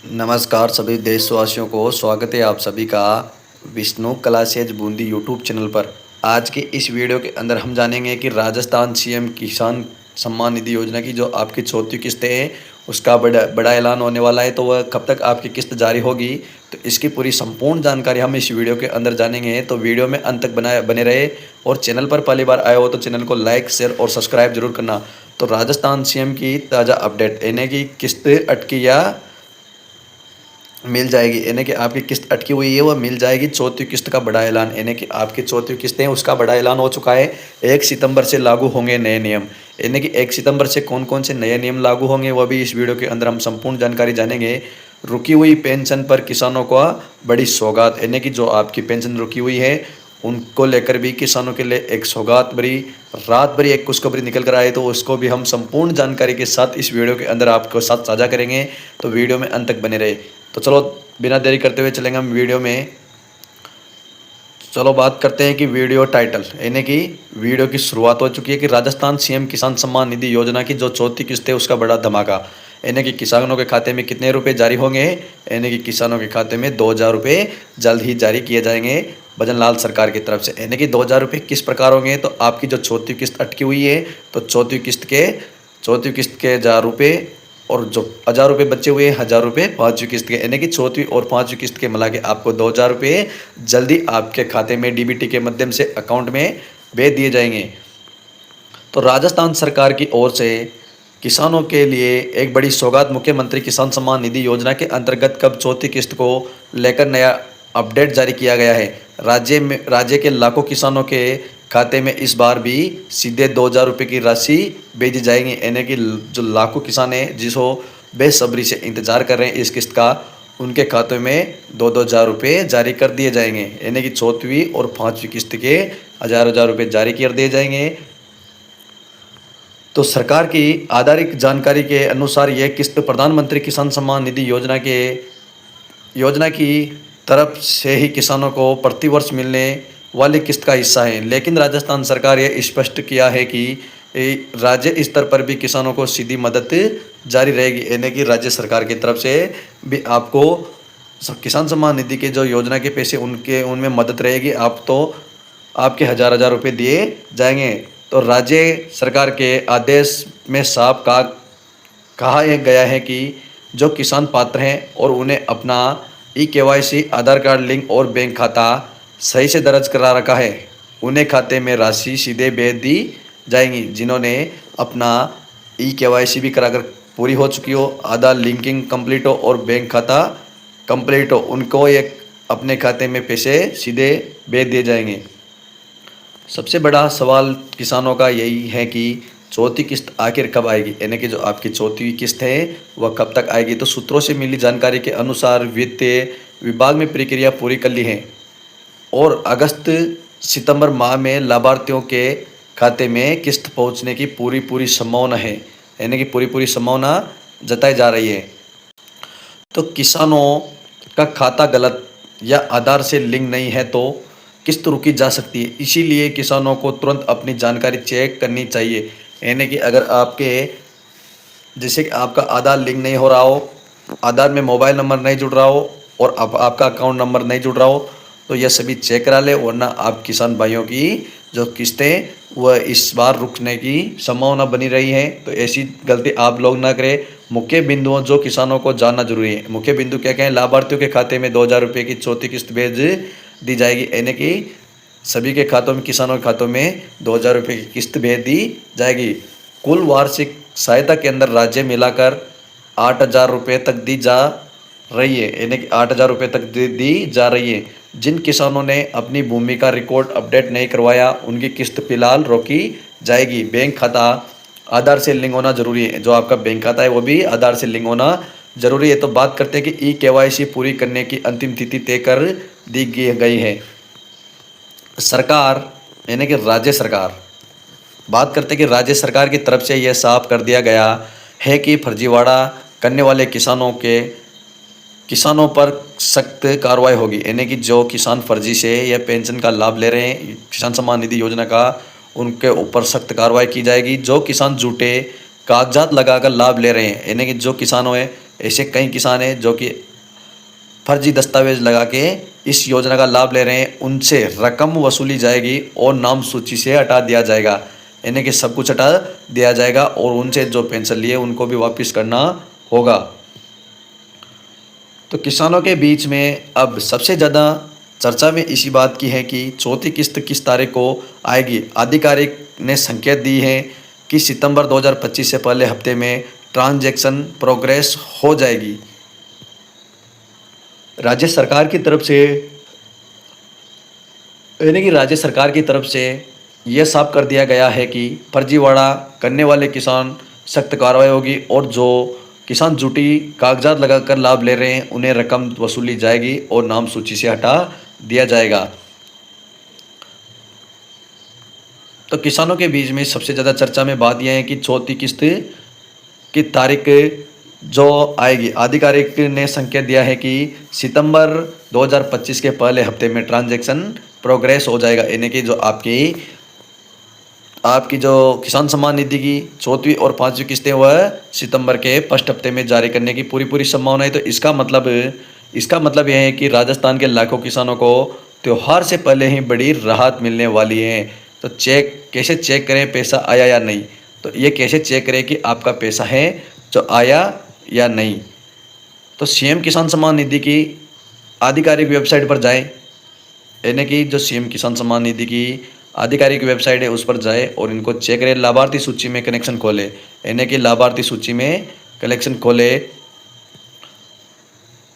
नमस्कार सभी देशवासियों को स्वागत है आप सभी का Vishnu classes Bundi YouTube channel पर। आज के इस वीडियो के अंदर हम जानेंगे कि राजस्थान सीएम किसान सम्मान निधि योजना की जो आपकी चौथी किस्त है उसका बड़ा बड़ा ऐलान होने वाला है। तो वह कब तक आपकी किस्त जारी होगी, तो इसकी पूरी संपूर्ण जानकारी हम इस वीडियो के अंदर जानेंगे। तो वीडियो में अंत तक बने रहे और चैनल पर पहली बार आए हो तो चैनल को लाइक शेयर और सब्सक्राइब जरूर करना। तो राजस्थान सीएम की ताज़ा अपडेट, यानी कि किस्त अटकी या मिल जाएगी, यानी कि आपकी किस्त अटकी हुई है वह मिल जाएगी। चौथी किस्त का बड़ा ऐलान, यानी कि आपकी चौथी किस्त है उसका बड़ा ऐलान हो चुका है। 1 सितंबर से लागू होंगे नए नियम, यानी कि 1 सितंबर से कौन कौन से नए नियम लागू होंगे वह भी इस वीडियो के अंदर हम संपूर्ण जानकारी जानेंगे। रुकी हुई पेंशन पर किसानों को बड़ी सौगात, यानी कि जो आपकी पेंशन रुकी हुई है उनको लेकर भी किसानों के लिए एक सौगात भरी रात भरी एक खुशखबरी निकल कर आए। तो उसको भी हम संपूर्ण जानकारी के साथ इस वीडियो के अंदर आपको साथ साझा करेंगे। तो वीडियो में अंत तक बने रहे। तो चलो बिना देरी करते हुए चलेंगे हम वीडियो में। चलो बात करते हैं कि वीडियो टाइटल, यानी कि वीडियो की शुरुआत हो चुकी है कि राजस्थान सीएम किसान सम्मान निधि योजना की जो चौथी किस्त है उसका बड़ा धमाका, यानी कि किसानों के खाते में कितने रुपए जारी होंगे, यानी कि किसानों के खाते में 2,000 रुपये जल्द ही जारी किए जाएंगे भजन लाल सरकार की तरफ से। यानी कि 2,000 रुपये किस प्रकार होंगे, तो आपकी जो चौथी किस्त अटकी हुई है तो चौथी किस्त के 1,000 रुपये और जो 1,000 रुपये बचे हुए 1,000 रुपये पाँचवीं किस्त के, यानी कि चौथी और पाँचवीं किस्त के मिला के आपको 2,000 रुपये जल्दी आपके खाते में डीबीटी के माध्यम से अकाउंट में भेज दिए जाएंगे। तो राजस्थान सरकार की ओर से किसानों के लिए एक बड़ी सौगात, मुख्यमंत्री किसान सम्मान निधि योजना के अंतर्गत कब चौथी किस्त को लेकर नया अपडेट जारी किया गया है। राज्य के लाखों किसानों के खाते में इस बार भी सीधे 2,000 रुपये की राशि भेजी जाएगी, यानी कि जो लाखों किसान हैं जिसको बेसब्री से इंतजार कर रहे हैं इस किस्त का, उनके खाते में 2,000 रुपये जारी कर दिए जाएंगे, यानी कि चौथी और पाँचवीं किस्त के 1,000 रुपये जारी कर दिए जाएंगे। तो सरकार की आधिकारिक जानकारी के अनुसार यह किस्त प्रधानमंत्री किसान सम्मान निधि योजना की तरफ से ही किसानों को प्रतिवर्ष मिलने वाली किस्त का हिस्सा है। लेकिन राजस्थान सरकार यह स्पष्ट किया है कि राज्य स्तर पर भी किसानों को सीधी मदद जारी रहेगी, यानी कि राज्य सरकार की तरफ से भी आपको किसान सम्मान निधि के जो योजना के पैसे उनमें मदद रहेगी। आप तो आपके 1,000 रुपये दिए जाएंगे। तो राज्य सरकार के आदेश में साफ कहा गया है कि जो किसान पात्र हैं और उन्हें अपना KYC आधार कार्ड लिंक और बैंक खाता सही से दर्ज करा रखा है, उन्हें खाते में राशि सीधे भेज दी जाएंगी। जिन्होंने अपना KYC भी कराकर पूरी हो चुकी हो, आधार लिंकिंग कंप्लीट हो और बैंक खाता कंप्लीट हो, उनको एक अपने खाते में पैसे सीधे भेज दिए जाएंगे। सबसे बड़ा सवाल किसानों का यही है कि चौथी किस्त आखिर कब आएगी, यानी कि जो आपकी चौथी किस्त है वह कब तक आएगी। तो सूत्रों से मिली जानकारी के अनुसार वित्त विभाग में प्रक्रिया पूरी कर ली है और अगस्त सितंबर माह में लाभार्थियों के खाते में किस्त पहुंचने की पूरी संभावना है, यानी कि पूरी संभावना जताई जा रही है। तो किसानों का खाता गलत या आधार से लिंक नहीं है तो किस्त रुकी जा सकती है, इसीलिए किसानों को तुरंत अपनी जानकारी चेक करनी चाहिए। यानी कि अगर जैसे कि आपका आधार लिंक नहीं हो रहा हो, आधार में मोबाइल नंबर नहीं जुड़ रहा हो और आपका अकाउंट नंबर नहीं जुड़ रहा हो, तो यह सभी चेक करा ले, वरना आप किसान भाइयों की जो किस्तें वह इस बार रुकने की संभावना बनी रही है। तो ऐसी गलती आप लोग ना करें। मुख्य बिंदुओं जो किसानों को जानना जरूरी है, मुख्य बिंदु क्या क्या है। लाभार्थियों के खाते में 2,000 रुपये की चौथी किस्त भेज दी जाएगी, यानी कि सभी के खातों में, किसानों के खातों में 2,000 रुपये की किस्त भेज दी जाएगी। कुल वार्षिक सहायता के अंदर राज्य मिलाकर 8,000 रुपये तक दी जा रही है, यानी कि 8,000 रुपये तक दी जा रही है। जिन किसानों ने अपनी भूमि का रिकॉर्ड अपडेट नहीं करवाया उनकी किस्त फिलहाल रोकी जाएगी। बैंक खाता आधार से लिंक होना जरूरी है, जो आपका बैंक खाता है वो भी आधार से लिंक होना जरूरी है। तो बात करते हैं कि KYC पूरी करने की अंतिम तिथि तय कर दी गई है। सरकार, यानी कि राज्य सरकार, बात करते हैं कि राज्य सरकार की तरफ से यह साफ कर दिया गया है कि फर्जीवाड़ा करने वाले किसानों पर सख्त कार्रवाई होगी, यानी कि जो किसान फर्जी से या पेंशन का लाभ ले रहे हैं किसान सम्मान निधि योजना का, उनके ऊपर सख्त कार्रवाई की जाएगी। जो किसान झूठे कागजात लगाकर लाभ ले रहे हैं, यानी कि जो किसानों है ऐसे कई किसान हैं जो कि फर्जी दस्तावेज लगा के इस योजना का लाभ ले रहे हैं, उनसे रकम वसूली जाएगी और नाम सूची से हटा दिया जाएगा। यानी कि सब कुछ हटा दिया जाएगा और उनसे जो पेंशन लिए उनको भी वापस करना होगा। तो किसानों के बीच में अब सबसे ज़्यादा चर्चा में इसी बात की है कि चौथी किस्त किस तारीख को आएगी। आधिकारिक ने संकेत दी है कि सितंबर 2025 से पहले हफ्ते में ट्रांजैक्शन प्रोग्रेस हो जाएगी। राज्य सरकार की तरफ से यानी कि राज्य सरकार की तरफ से यह साफ कर दिया गया है कि फर्जीवाड़ा करने वाले किसान सख्त कार्रवाई होगी और जो किसान झूठी कागजात लगाकर लाभ ले रहे हैं उन्हें रकम वसूली जाएगी और नाम सूची से हटा दिया जाएगा। तो किसानों के बीच में सबसे ज़्यादा चर्चा में बात यह है कि चौथी किस्त की तारीख जो आएगी। आधिकारिक ने संकेत दिया है कि सितंबर 2025 के पहले हफ्ते में ट्रांजैक्शन प्रोग्रेस हो जाएगा। यानी कि जो आपकी जो किसान सम्मान निधि की चौथी और पांचवी किस्तें वह सितंबर के फर्स्ट हफ्ते में जारी करने की पूरी संभावना है। तो इसका मतलब यह है कि राजस्थान के लाखों किसानों को त्यौहार से पहले ही बड़ी राहत मिलने वाली है। तो कैसे चेक करें पैसा आया या नहीं, तो ये कैसे चेक करें कि आपका पैसा है जो आया या नहीं। तो सीएम किसान सम्मान निधि की आधिकारिक वेबसाइट पर जाएं। यानी कि जो सीएम किसान सम्मान निधि की आधिकारिक वेबसाइट है उस पर जाए और इनको चेक करें। लाभार्थी सूची में कनेक्शन खोले, यानी कि लाभार्थी सूची में कनेक्शन खोले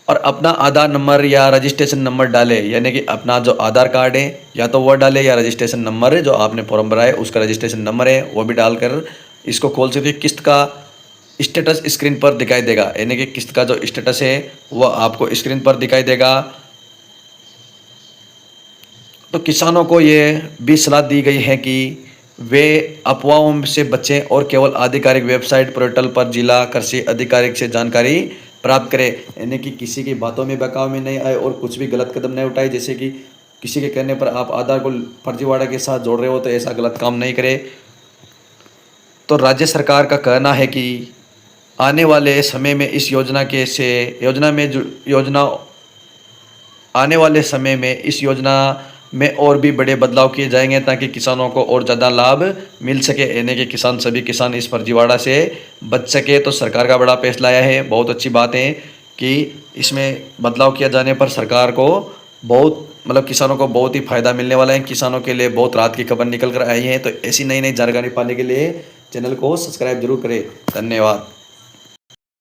और अपना आधार नंबर या रजिस्ट्रेशन नंबर डाले। यानी कि अपना जो आधार कार्ड है या तो वह डाले या रजिस्ट्रेशन नंबर है जो आपने फॉर्म भरा है उसका रजिस्ट्रेशन नंबर है वो भी डालकर इसको खोल सकते हैं। किस्त का स्टेटस स्क्रीन पर दिखाई देगा। यानी कि किस्त का जो स्टेटस है वह आपको स्क्रीन पर दिखाई देगा। तो किसानों को ये भी सलाह दी गई है कि वे अफवाहों से बचें और केवल आधिकारिक वेबसाइट पोर्टल पर जिला कृषि अधिकारी से जानकारी प्राप्त करें। यानी कि किसी की बातों में बहकावे में नहीं आए और कुछ भी गलत कदम नहीं उठाए। जैसे कि किसी के कहने पर आप आधार को फर्जीवाड़ा के साथ जोड़ रहे हो तो ऐसा गलत काम नहीं करें। तो राज्य सरकार का कहना है कि आने वाले समय में इस योजना में और भी बड़े बदलाव किए जाएंगे ताकि किसानों को और ज़्यादा लाभ मिल सके। यानी कि सभी किसान इस फर्जीवाड़ा से बच सके। तो सरकार का बड़ा फैसला आया है। बहुत अच्छी बात है कि इसमें बदलाव किया जाने पर सरकार को किसानों को बहुत ही फायदा मिलने वाला है। किसानों के लिए बहुत राहत की खबर निकल कर आई है। तो ऐसी नई जानकारी पाने के लिए चैनल को सब्सक्राइब जरूर करें। धन्यवाद।